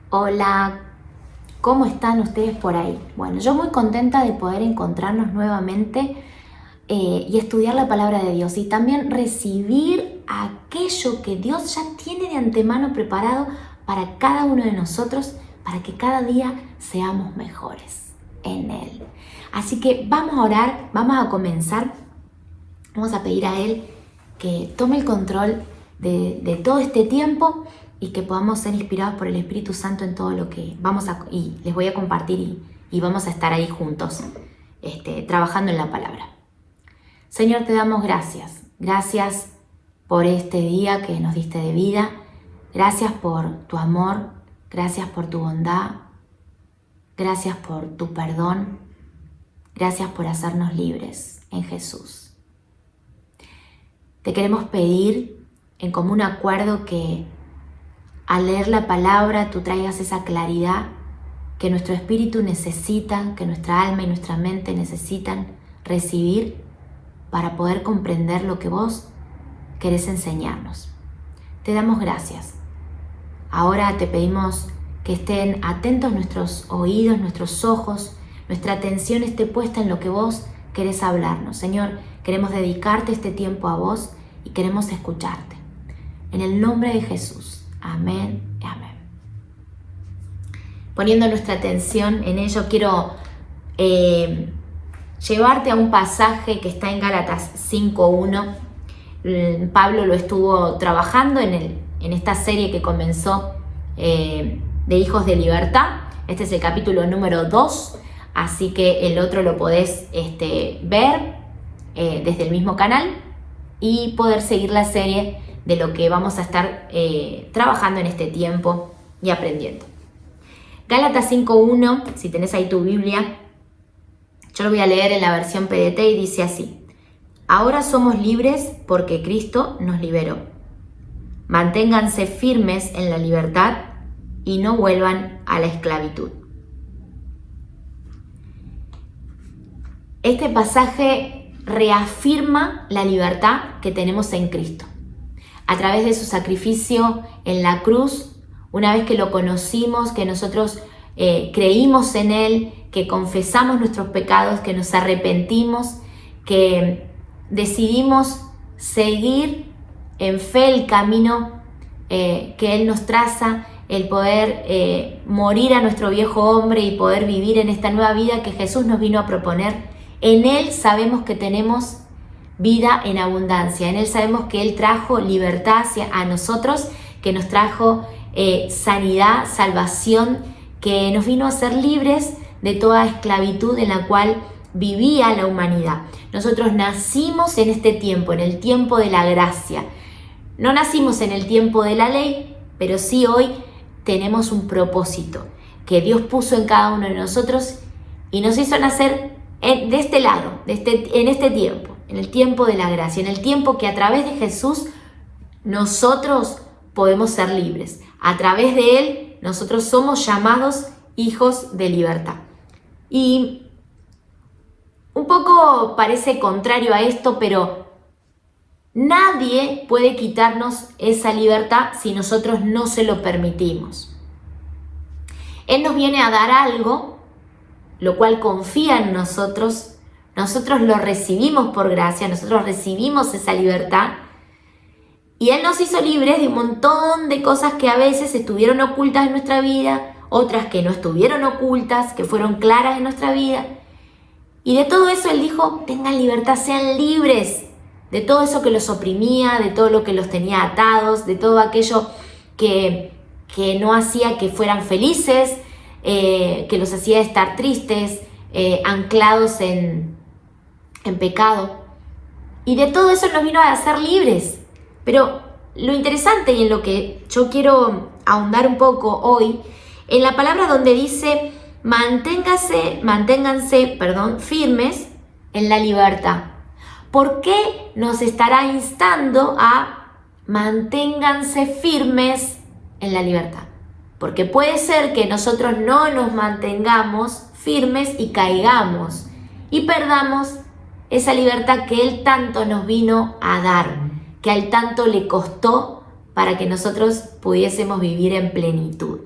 Hola, ¿cómo están ustedes por ahí? Bueno, yo muy contenta de poder encontrarnos nuevamente y estudiar la palabra de Dios y también recibir aquello que Dios ya tiene de antemano preparado para cada uno de nosotros, para que cada día seamos mejores en Él. Así que vamos a orar, vamos a comenzar, vamos a pedir a Él que tome el control de todo este tiempo y que podamos ser inspirados por el Espíritu Santo en todo lo que y les voy a compartir y vamos a estar ahí juntos trabajando en la palabra. Señor, te damos gracias. Gracias por este día que nos diste de vida. Gracias por tu amor. Gracias por tu bondad. Gracias por tu perdón. Gracias por hacernos libres en Jesús. Te queremos pedir en común acuerdo que al leer la palabra tú traigas esa claridad que nuestro espíritu necesita, que nuestra alma y nuestra mente necesitan recibir para poder comprender lo que vos querés enseñarnos. Te damos gracias. Ahora te pedimos que estén atentos nuestros oídos, nuestros ojos, nuestra atención esté puesta en lo que vos querés hablarnos. Señor, queremos dedicarte este tiempo a vos y queremos escucharte. En el nombre de Jesús. Amén y amén. Poniendo nuestra atención en ello, quiero llevarte a un pasaje que está en Gálatas 5:1. Pablo lo estuvo trabajando en esta serie que comenzó de Hijos de Libertad. Este es el capítulo número 2, así que el otro lo podés ver desde el mismo canal y poder seguir la serie de lo que vamos a estar trabajando en este tiempo y aprendiendo. Gálatas 5:1, si tenés ahí tu Biblia, yo lo voy a leer en la versión PDT y dice así: Ahora somos libres porque Cristo nos liberó. Manténganse firmes en la libertad y no vuelvan a la esclavitud. Este pasaje reafirma la libertad que tenemos en Cristo. A través de su sacrificio en la cruz, una vez que lo conocimos, que nosotros creímos en Él, que confesamos nuestros pecados, que nos arrepentimos, que decidimos seguir en fe el camino que Él nos traza, el poder morir a nuestro viejo hombre y poder vivir en esta nueva vida que Jesús nos vino a proponer. En Él sabemos que tenemos vida en abundancia. En Él sabemos que Él trajo libertad a nosotros, que nos trajo sanidad, salvación, que nos vino a ser libres de toda esclavitud en la cual vivía la humanidad. Nosotros nacimos en este tiempo, en el tiempo de la gracia. No nacimos en el tiempo de la ley, pero sí hoy tenemos un propósito que Dios puso en cada uno de nosotros y nos hizo nacer de este lado, en este tiempo, en el tiempo de la gracia, en el tiempo que a través de Jesús nosotros podemos ser libres. A través de Él nosotros somos llamados hijos de libertad. Y un poco parece contrario a esto, pero nadie puede quitarnos esa libertad si nosotros no se lo permitimos. Él nos viene a dar algo, lo cual confía en nosotros lo recibimos por gracia, nosotros recibimos esa libertad y Él nos hizo libres de un montón de cosas que a veces estuvieron ocultas en nuestra vida, otras que no estuvieron ocultas, que fueron claras en nuestra vida. Y de todo eso Él dijo: tengan libertad, sean libres de todo eso que los oprimía, de todo lo que los tenía atados, de todo aquello que no hacía que fueran felices, que los hacía estar tristes, anclados en pecado. Y de todo eso nos vino a hacer libres. Pero lo interesante y en lo que yo quiero ahondar un poco hoy, en la palabra donde dice manténganse firmes en la libertad. ¿Por qué nos estará instando a manténganse firmes en la libertad? Porque puede ser que nosotros no nos mantengamos firmes y caigamos y perdamos esa libertad que Él tanto nos vino a dar, que a Él tanto le costó para que nosotros pudiésemos vivir en plenitud.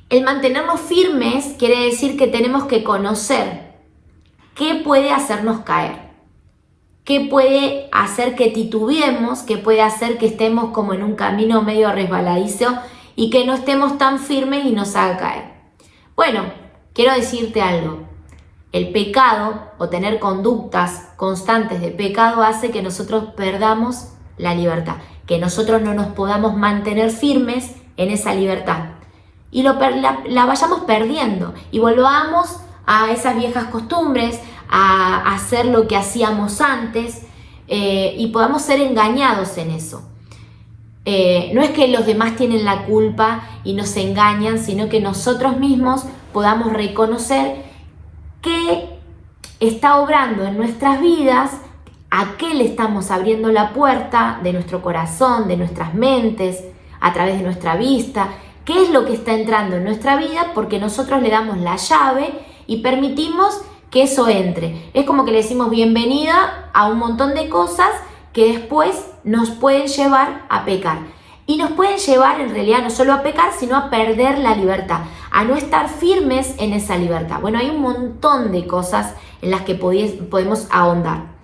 El mantenernos firmes quiere decir que tenemos que conocer qué puede hacernos caer, qué puede hacer que titubeemos, qué puede hacer que estemos como en un camino medio resbaladizo y que no estemos tan firmes y nos haga caer. Bueno, quiero decirte algo. El pecado o tener conductas constantes de pecado hace que nosotros perdamos la libertad, que nosotros no nos podamos mantener firmes en esa libertad y la vayamos perdiendo y volvamos a esas viejas costumbres, a hacer lo que hacíamos antes y podamos ser engañados en eso. No es que los demás tienen la culpa y nos engañan, sino que nosotros mismos podamos reconocer qué está obrando en nuestras vidas, a qué le estamos abriendo la puerta de nuestro corazón, de nuestras mentes, a través de nuestra vista, qué es lo que está entrando en nuestra vida porque nosotros le damos la llave y permitimos que eso entre. Es como que le decimos bienvenida a un montón de cosas que después nos pueden llevar a pecar. Y nos pueden llevar en realidad no solo a pecar, sino a perder la libertad, a no estar firmes en esa libertad. Bueno, hay un montón de cosas en las que podemos ahondar.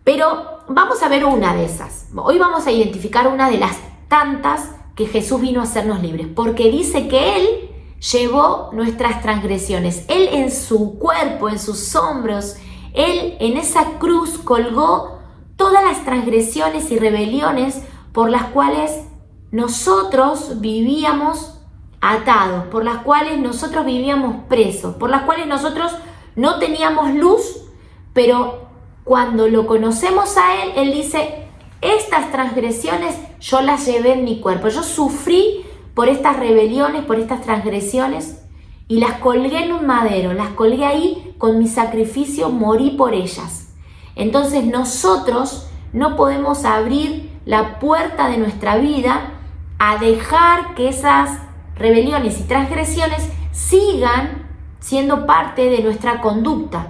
Pero vamos a ver una de esas. Hoy vamos a identificar una de las tantas que Jesús vino a hacernos libres, porque dice que Él llevó nuestras transgresiones. Él en su cuerpo, en sus hombros, Él en esa cruz colgó todas las transgresiones y rebeliones por las cuales nosotros vivíamos atados, por las cuales nosotros vivíamos presos, por las cuales nosotros no teníamos luz, pero cuando lo conocemos a Él, Él dice, estas transgresiones yo las llevé en mi cuerpo, yo sufrí por estas rebeliones, por estas transgresiones y las colgué en un madero, las colgué ahí con mi sacrificio, morí por ellas. Entonces nosotros no podemos abrir la puerta de nuestra vida a dejar que esas rebeliones y transgresiones sigan siendo parte de nuestra conducta.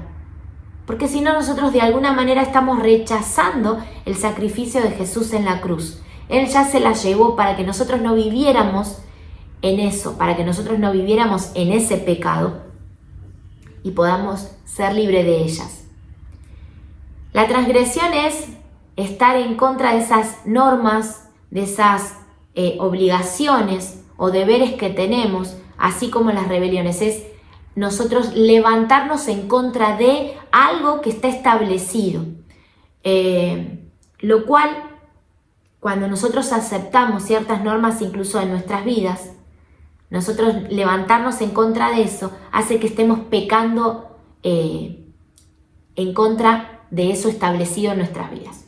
Porque si no, nosotros de alguna manera estamos rechazando el sacrificio de Jesús en la cruz. Él ya se la llevó para que nosotros no viviéramos en eso, para que nosotros no viviéramos en ese pecado y podamos ser libres de ellas. La transgresión es estar en contra de esas normas, de esas obligaciones o deberes que tenemos, así como las rebeliones. Es nosotros levantarnos en contra de algo que está establecido. Lo cual, cuando nosotros aceptamos ciertas normas incluso en nuestras vidas, nosotros levantarnos en contra de eso hace que estemos pecando en contra de eso establecido en nuestras vidas.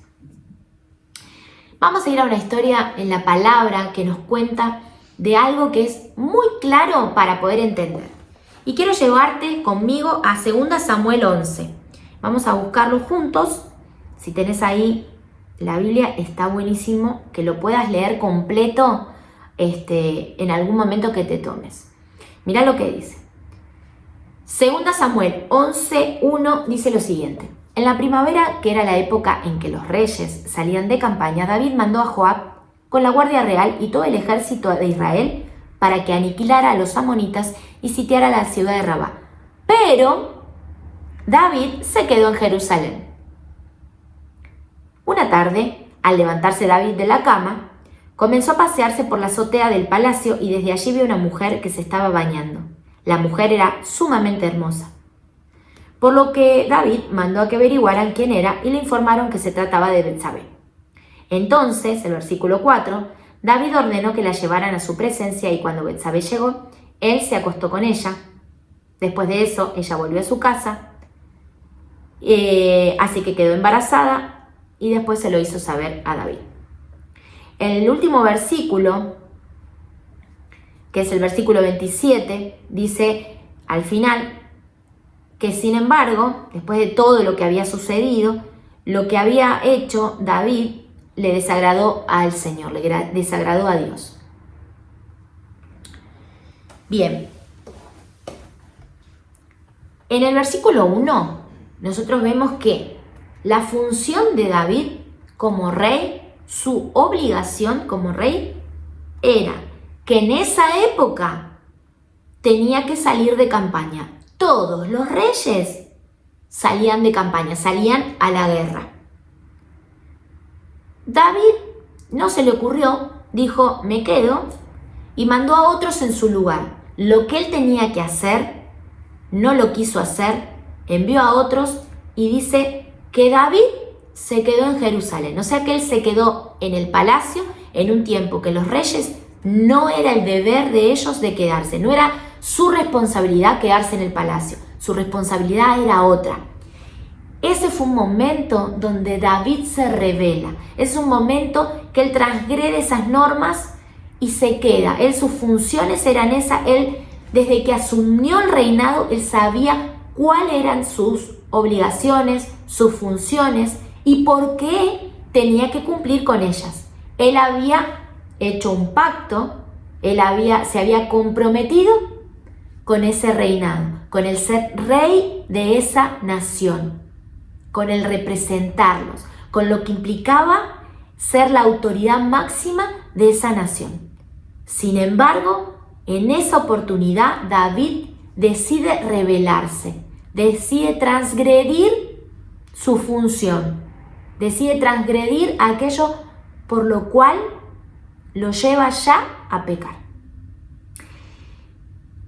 Vamos a ir a una historia en la palabra que nos cuenta de algo que es muy claro para poder entender. Y quiero llevarte conmigo a 2 Samuel 11. Vamos a buscarlo juntos. Si tenés ahí la Biblia, está buenísimo que lo puedas leer completo en algún momento que te tomes. Mirá lo que dice. 2 Samuel 11:1 dice lo siguiente. En la primavera, que era la época en que los reyes salían de campaña, David mandó a Joab con la guardia real y todo el ejército de Israel para que aniquilara a los amonitas y sitiara la ciudad de Rabá. Pero David se quedó en Jerusalén. Una tarde, al levantarse David de la cama, comenzó a pasearse por la azotea del palacio y desde allí vio una mujer que se estaba bañando. La mujer era sumamente hermosa, por lo que David mandó a que averiguaran quién era y le informaron que se trataba de Betsabé. Entonces, el versículo 4, David ordenó que la llevaran a su presencia y cuando Betsabé llegó, él se acostó con ella. Después de eso, ella volvió a su casa, así que quedó embarazada y después se lo hizo saber a David. En el último versículo, que es el versículo 27, dice al final que sin embargo, después de todo lo que había sucedido, lo que había hecho David le desagradó al Señor, le desagradó a Dios. Bien, en el versículo 1 nosotros vemos que la función de David como rey, su obligación como rey era que en esa época tenía que salir de campaña. Todos los reyes salían de campaña, salían a la guerra. David no se le ocurrió, dijo, me quedo, y mandó a otros en su lugar. Lo que él tenía que hacer, no lo quiso hacer, envió a otros y dice que David se quedó en Jerusalén. O sea que él se quedó en el palacio en un tiempo que los reyes no era el deber de ellos de quedarse, no era su responsabilidad quedarse en el palacio, su responsabilidad era otra. Ese fue un momento donde David se rebela, es un momento que él transgrede esas normas y se queda. Él, sus funciones eran esas, él desde que asumió el reinado, él sabía cuáles eran sus obligaciones, sus funciones y por qué tenía que cumplir con ellas. Él había hecho un pacto, se había comprometido con ese reinado, con el ser rey de esa nación, con el representarlos, con lo que implicaba ser la autoridad máxima de esa nación. Sin embargo, en esa oportunidad David decide rebelarse, decide transgredir su función, decide transgredir aquello por lo cual lo lleva ya a pecar.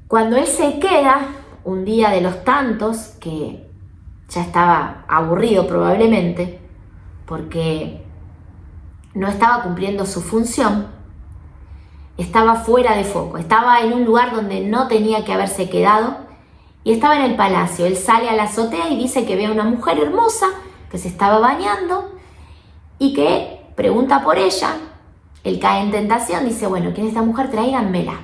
Cuando él se queda, un día de los tantos, que ya estaba aburrido probablemente, porque no estaba cumpliendo su función, estaba fuera de foco, estaba en un lugar donde no tenía que haberse quedado y estaba en el palacio. Él sale a la azotea y dice que ve a una mujer hermosa que se estaba bañando y que pregunta por ella. Él cae en tentación, dice, bueno, ¿quién es esta mujer? Tráiganmela.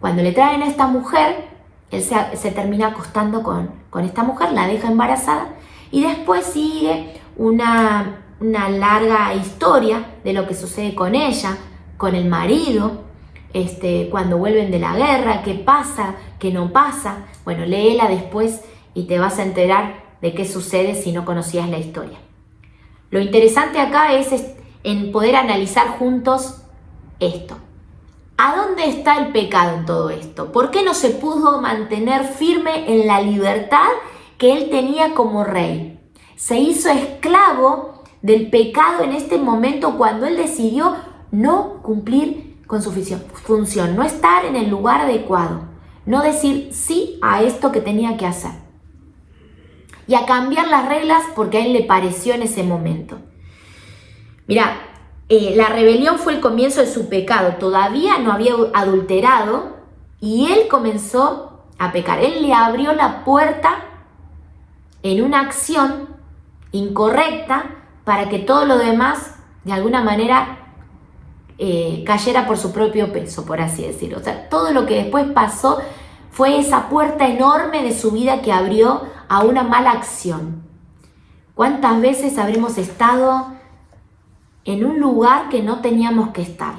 Cuando le traen a esta mujer, él se termina acostando con esta mujer, la deja embarazada y después sigue una larga historia de lo que sucede con ella, con el marido, cuando vuelven de la guerra, qué pasa, qué no pasa. Bueno, léela después y te vas a enterar de qué sucede si no conocías la historia. Lo interesante acá es en poder analizar juntos esto. ¿A dónde está el pecado en todo esto? ¿Por qué no se pudo mantener firme en la libertad que él tenía como rey? Se hizo esclavo del pecado en este momento cuando él decidió no cumplir con su función, no estar en el lugar adecuado, no decir sí a esto que tenía que hacer y a cambiar las reglas porque a él le pareció en ese momento. Mira, la rebelión fue el comienzo de su pecado, todavía no había adulterado y él comenzó a pecar. Él le abrió la puerta en una acción incorrecta para que todo lo demás de alguna manera cayera por su propio peso, por así decirlo. O sea, todo lo que después pasó fue esa puerta enorme de su vida que abrió a una mala acción. ¿Cuántas veces habremos estado en un lugar que no teníamos que estar?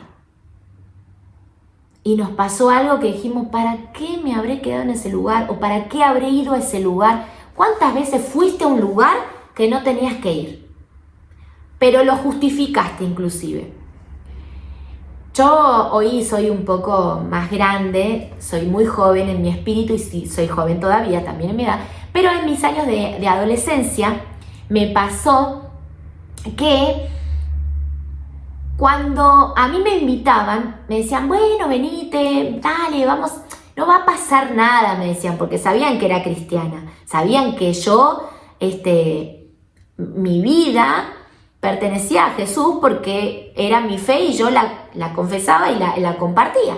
Y nos pasó algo que dijimos, ¿para qué me habré quedado en ese lugar? ¿O para qué habré ido a ese lugar? ¿Cuántas veces fuiste a un lugar que no tenías que ir? Pero lo justificaste inclusive. Yo hoy soy un poco más grande, soy muy joven en mi espíritu y sí, soy joven todavía, también en mi edad, pero en mis años de adolescencia me pasó que cuando a mí me invitaban, me decían, bueno, venite, dale, vamos, no va a pasar nada, me decían, porque sabían que era cristiana, sabían que yo, mi vida pertenecía a Jesús porque era mi fe y yo la confesaba y la compartía.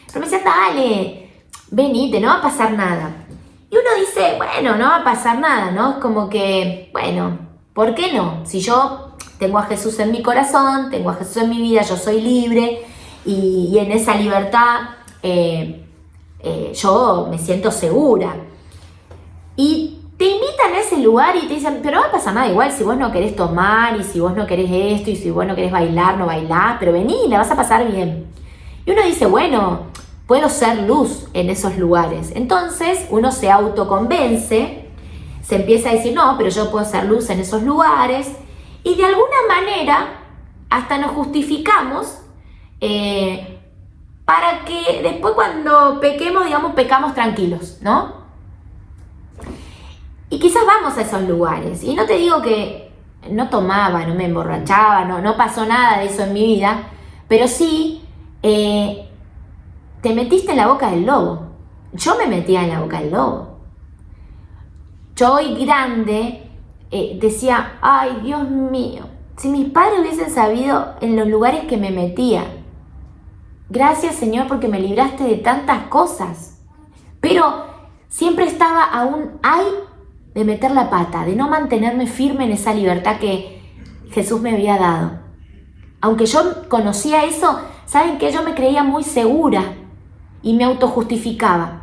Pero me decían, dale, venite, no va a pasar nada. Y uno dice, bueno, no va a pasar nada, ¿no? Es como que, bueno, ¿por qué no? Si yo tengo a Jesús en mi corazón, tengo a Jesús en mi vida, yo soy libre y en esa libertad yo me siento segura. Y te invitan a ese lugar y te dicen, pero no va a pasar nada igual si vos no querés tomar y si vos no querés esto y si vos no querés bailar, no bailás, pero vení, la vas a pasar bien. Y uno dice, bueno, puedo ser luz en esos lugares. Entonces uno se autoconvence, se empieza a decir, no, pero yo puedo ser luz en esos lugares. Y de alguna manera hasta nos justificamos para que después cuando pequemos, digamos, pecamos tranquilos, ¿no? Y quizás vamos a esos lugares. Y no te digo que no tomaba, no me emborrachaba, no pasó nada de eso en mi vida, pero sí te metiste en la boca del lobo. Yo me metía en la boca del lobo. Yo hoy grande decía, ay Dios mío, si mis padres hubiesen sabido en los lugares que me metía. Gracias Señor porque me libraste de tantas cosas. Pero siempre estaba aún ahí de meter la pata, de no mantenerme firme en esa libertad que Jesús me había dado. Aunque yo conocía eso, ¿saben qué? Yo me creía muy segura y me autojustificaba.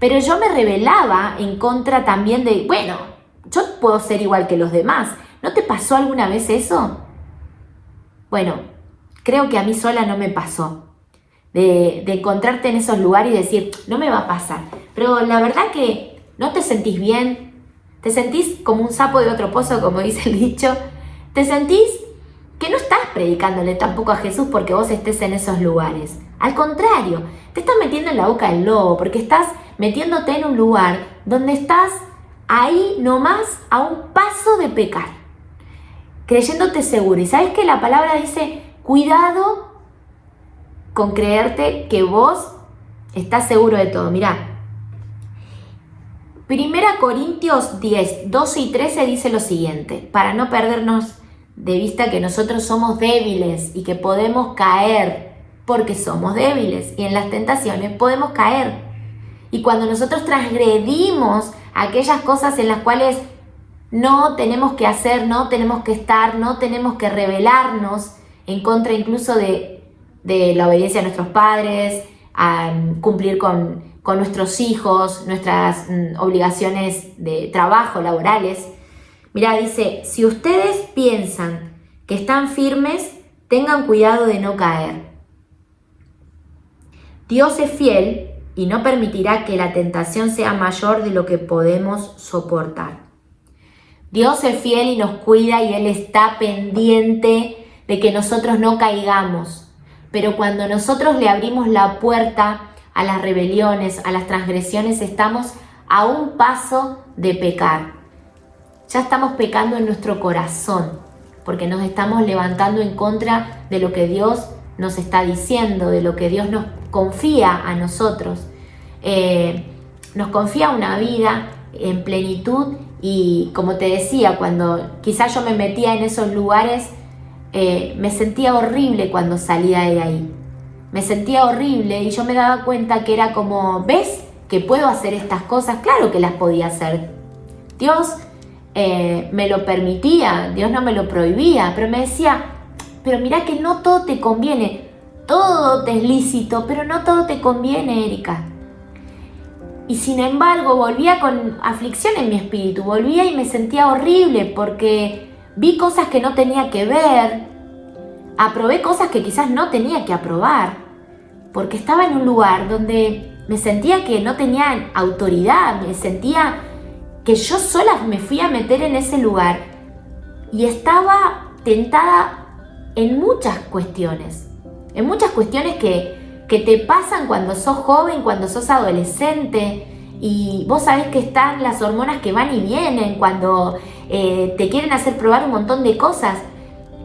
Pero yo me rebelaba en contra también de, bueno, yo puedo ser igual que los demás. ¿No te pasó alguna vez eso? Bueno, creo que a mí sola no me pasó. De encontrarte en esos lugares y decir, no me va a pasar. Pero la verdad que no te sentís bien, te sentís como un sapo de otro pozo, como dice el dicho, te sentís que no estás predicándole tampoco a Jesús porque vos estés en esos lugares. Al contrario, te estás metiendo en la boca del lobo porque estás metiéndote en un lugar donde estás ahí nomás a un paso de pecar, creyéndote seguro. Y sabes que la palabra dice, cuidado con creerte que vos estás seguro de todo. Mirá, 1 Corintios 10, 12 y 13 dice lo siguiente, para no perdernos de vista que nosotros somos débiles y que podemos caer, porque somos débiles y en las tentaciones podemos caer. Y cuando nosotros transgredimos aquellas cosas en las cuales no tenemos que hacer, no tenemos que estar, no tenemos que rebelarnos en contra incluso de la obediencia a nuestros padres, a cumplir con nuestros hijos, nuestras obligaciones de trabajo, laborales. Mirá, dice, si ustedes piensan que están firmes, tengan cuidado de no caer. Dios es fiel y no permitirá que la tentación sea mayor de lo que podemos soportar. Dios es fiel y nos cuida y Él está pendiente de que nosotros no caigamos. Pero cuando nosotros le abrimos la puerta a las rebeliones, a las transgresiones, estamos a un paso de pecar. Ya estamos pecando en nuestro corazón, porque nos estamos levantando en contra de lo que Dios nos está diciendo, de lo que Dios nos confía a nosotros. Nos confía una vida en plenitud y, como te decía, cuando quizás yo me metía en esos lugares, me sentía horrible cuando salía de ahí. Me sentía horrible y yo me daba cuenta que era como, ¿ves que puedo hacer estas cosas? Claro que las podía hacer. Dios me lo permitía, Dios no me lo prohibía, pero me decía, pero mirá que no todo te conviene. Todo te es lícito, pero no todo te conviene, Erika. Y sin embargo, volvía con aflicción en mi espíritu, volvía y me sentía horrible porque vi cosas que no tenía que ver, aprobé cosas que quizás no tenía que aprobar, porque estaba en un lugar donde me sentía que no tenía autoridad, me sentía que yo sola me fui a meter en ese lugar y estaba tentada en muchas cuestiones que te pasan cuando sos joven, cuando sos adolescente, y vos sabés que están las hormonas que van y vienen, cuando te quieren hacer probar un montón de cosas.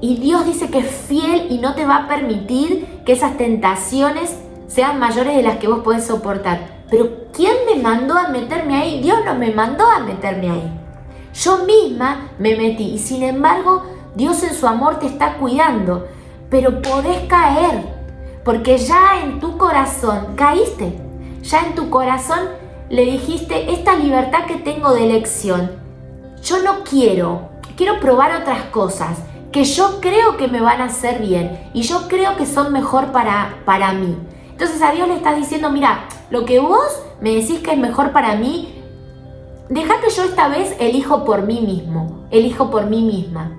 Y Dios dice que es fiel y no te va a permitir que esas tentaciones sean mayores de las que vos podés soportar. Pero ¿quién me mandó a meterme ahí? Dios no me mandó a meterme ahí. Yo misma me metí y sin embargo Dios en su amor te está cuidando. Pero podés caer porque ya en tu corazón caíste. Ya en tu corazón le dijiste, esta libertad que tengo de elección, yo no quiero probar otras cosas que yo creo que me van a hacer bien y yo creo que son mejor para mí. Entonces a Dios le estás diciendo, mira, lo que vos me decís que es mejor para mí, deja que yo esta vez elijo por mí mismo, elijo por mí misma.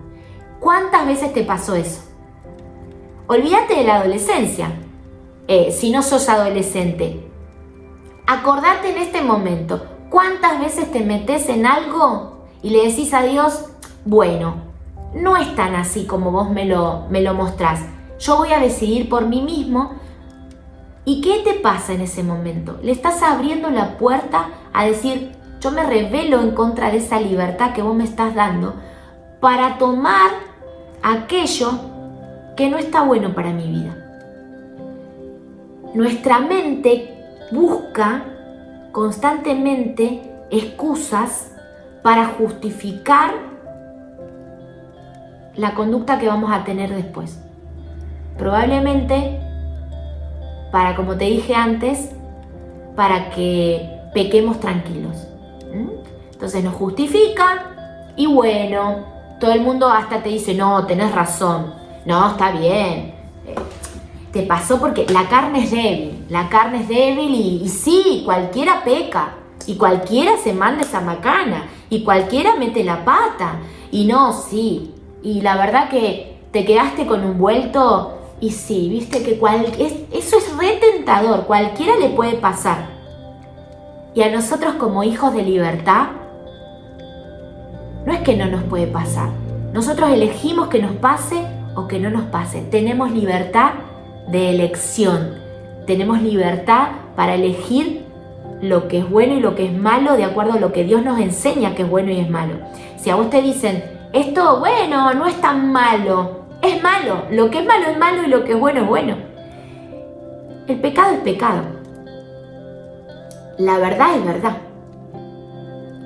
¿Cuántas veces te pasó eso? Olvídate de la adolescencia, si no sos adolescente. Acordate en este momento, ¿cuántas veces te metes en algo y le decís a Dios, bueno, no es tan así como vos me lo mostrás. Yo voy a decidir por mí mismo ¿Y qué te pasa en ese momento? Le estás abriendo la puerta a decir, yo me rebelo en contra de esa libertad que vos me estás dando para tomar aquello que no está bueno para mi vida. Nuestra mente busca constantemente excusas para justificar la conducta que vamos a tener después. Probablemente para, como te dije antes, para que pequemos tranquilos. Entonces nos justifica y bueno, todo el mundo hasta te dice, no, tenés razón, no, está bien. Te pasó porque la carne es débil y sí, cualquiera peca y cualquiera se manda esa macana y cualquiera mete la pata y no, sí, y la verdad que te quedaste con un vuelto y sí, viste que eso es re tentador, cualquiera le puede pasar. Y a nosotros como hijos de libertad, no es que no nos puede pasar, nosotros elegimos que nos pase o que no nos pase, tenemos libertad de elección, tenemos libertad para elegir lo que es bueno y lo que es malo de acuerdo a lo que Dios nos enseña que es bueno y es malo. Si a vos te dicen, esto bueno, no es tan malo, es malo, lo que es malo y lo que es bueno. El pecado es pecado, la verdad es verdad,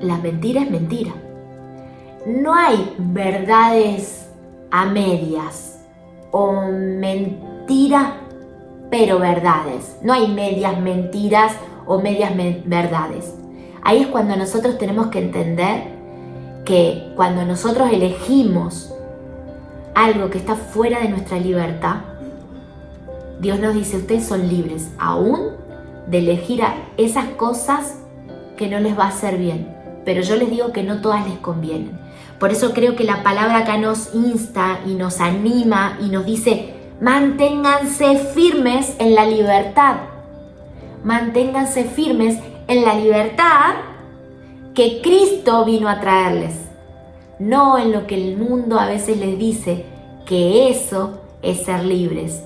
la mentira es mentira. No hay verdades a medias o mentiras pero verdades. No hay medias mentiras o medias verdades. Ahí es cuando nosotros tenemos que entender que cuando nosotros elegimos algo que está fuera de nuestra libertad, Dios nos dice, ustedes son libres aún de elegir a esas cosas que no les va a hacer bien, pero yo les digo que no todas les convienen. Por eso creo que la palabra acá nos insta y nos anima y nos dice, manténganse firmes en la libertad. Manténganse firmes en la libertad que Cristo vino a traerles. No en lo que el mundo a veces les dice que eso es ser libres,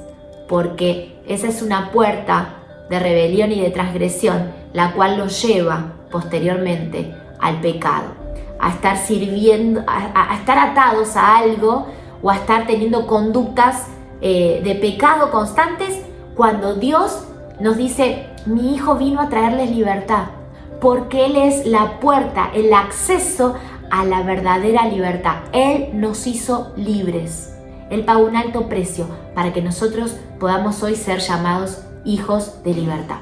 porque esa es una puerta de rebelión y de transgresión, la cual los lleva posteriormente al pecado, a estar sirviendo, a estar atados a algo o a estar teniendo conductas de pecado constantes, cuando Dios nos dice, mi hijo vino a traerles libertad, porque Él es la puerta, el acceso a la verdadera libertad. Él nos hizo libres. Él pagó un alto precio para que nosotros podamos hoy ser llamados hijos de libertad.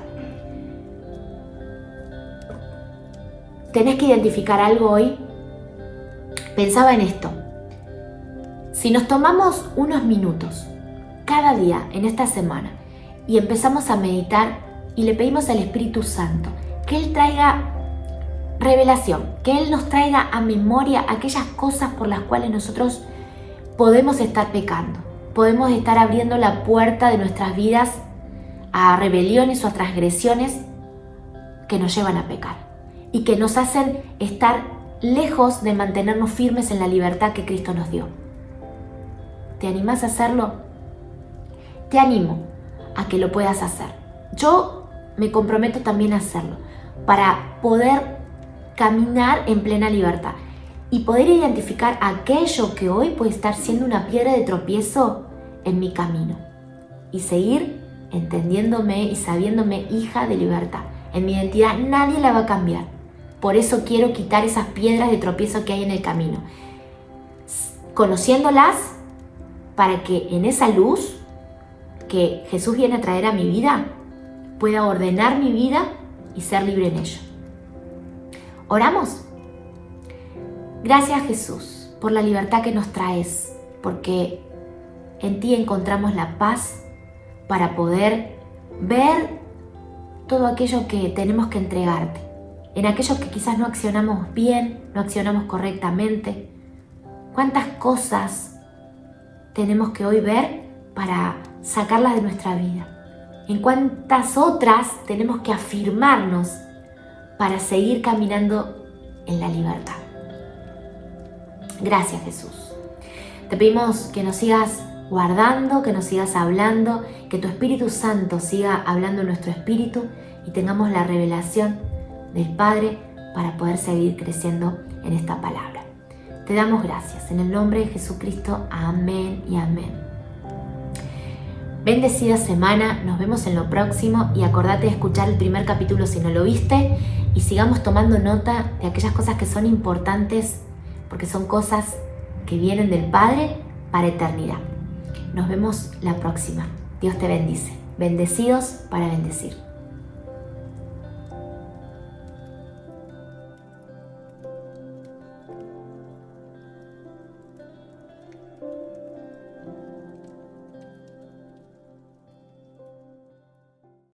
¿Tenés que identificar algo hoy? Pensaba en esto. Si nos tomamos unos minutos cada día en esta semana y empezamos a meditar y le pedimos al Espíritu Santo que Él traiga revelación, que Él nos traiga a memoria aquellas cosas por las cuales nosotros podemos estar pecando, podemos estar abriendo la puerta de nuestras vidas a rebeliones o a transgresiones que nos llevan a pecar y que nos hacen estar lejos de mantenernos firmes en la libertad que Cristo nos dio. ¿Te animás a hacerlo? Te animo a que lo puedas hacer. Yo me comprometo también a hacerlo para poder caminar en plena libertad y poder identificar aquello que hoy puede estar siendo una piedra de tropiezo en mi camino y seguir entendiéndome y sabiéndome hija de libertad. En mi identidad nadie la va a cambiar. Por eso quiero quitar esas piedras de tropiezo que hay en el camino, conociéndolas para que en esa luz que Jesús viene a traer a mi vida pueda ordenar mi vida y ser libre en ello. ¿Oramos? Gracias, Jesús, por la libertad que nos traes, porque en ti encontramos la paz para poder ver todo aquello que tenemos que entregarte, en aquellos que quizás no accionamos bien, no accionamos correctamente. ¿Cuántas cosas tenemos que hoy ver para sacarlas de nuestra vida? ¿En cuántas otras tenemos que afirmarnos para seguir caminando en la libertad? Gracias, Jesús. Te pedimos que nos sigas guardando, que nos sigas hablando, que tu Espíritu Santo siga hablando en nuestro espíritu y tengamos la revelación del Padre para poder seguir creciendo en esta palabra. Te damos gracias. En el nombre de Jesucristo, amén y amén. Bendecida semana, nos vemos en lo próximo y acordate de escuchar el primer capítulo si no lo viste y sigamos tomando nota de aquellas cosas que son importantes porque son cosas que vienen del Padre para eternidad. Nos vemos la próxima. Dios te bendice. Bendecidos para bendecir.